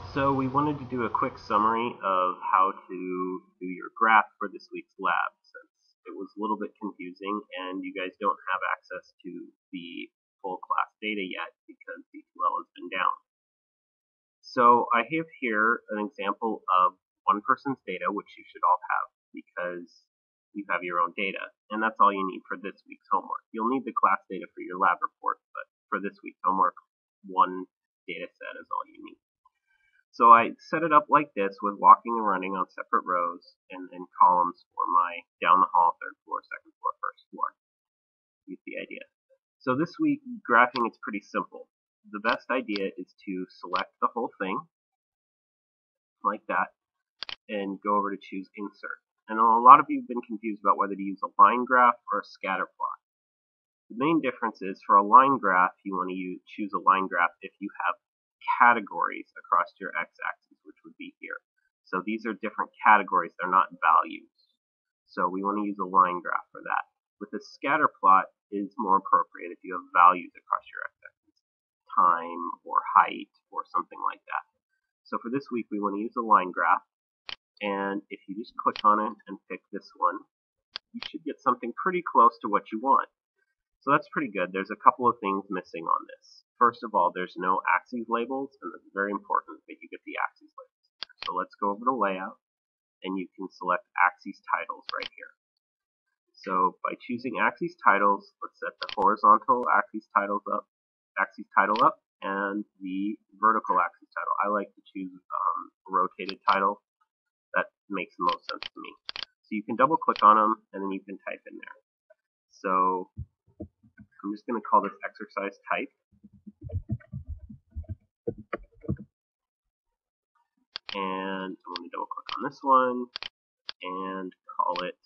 So we wanted to do a quick summary of how to do your graph for this week's lab, since it was a little bit confusing and you guys don't have access to the full class data yet because D2L has been down. So I have here an example of one person's data, which you should all have because you have your own data, and that's all you need for this week's homework. You'll need the class data for your lab report, but for this week's homework, one data set is all you need. So I set it up like this with walking and running on separate rows and columns for my down the hall, third floor, second floor, first floor. You get the idea. So this week, graphing is pretty simple. The best idea is to select the whole thing, like that, and go over to choose Insert. And a lot of you have been confused about whether to use a line graph or a scatter plot. The main difference is for a line graph, you want to choose a line graph if you have categories across your x-axis, which would be here. So these are different categories, they're not values. So we want to use a line graph for that. With a scatter plot is more appropriate if you have values across your x-axis, time or height or something like that. So for this week we want to use a line graph, and if you just click on it and pick this one, you should get something pretty close to what you want. So that's pretty good. There's a couple of things missing on this. First of all, there's no axes labels, and it's very important that you get the axes labels. So let's go over to Layout, and you can select Axes Titles right here. So by choosing Axes Titles, let's set the horizontal axis title up, and the vertical axis title. I like to choose rotated title. That makes the most sense to me. So you can double click on them, and then you can type in there. So I'm just going to call this exercise type. And I'm going to double click on this one and call it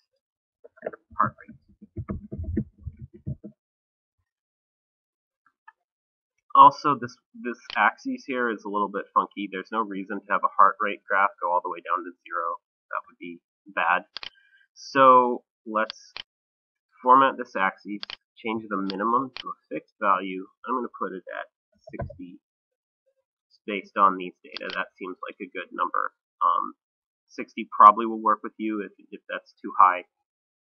heart rate. Also, this axis here is a little bit funky. There's no reason to have a heart rate graph go all the way down to 0. That would be bad. So let's format this axis, change the minimum to a fixed value. I'm going to put it at 60 based on these data. That seems like a good number. 60 probably will work with you. If that's too high,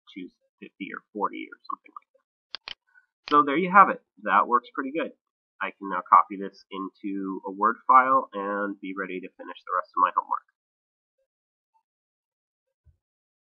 choose 50 or 40 or something like that. So there you have it. That works pretty good. I can now copy this into a Word file and be ready to finish the rest of my homework.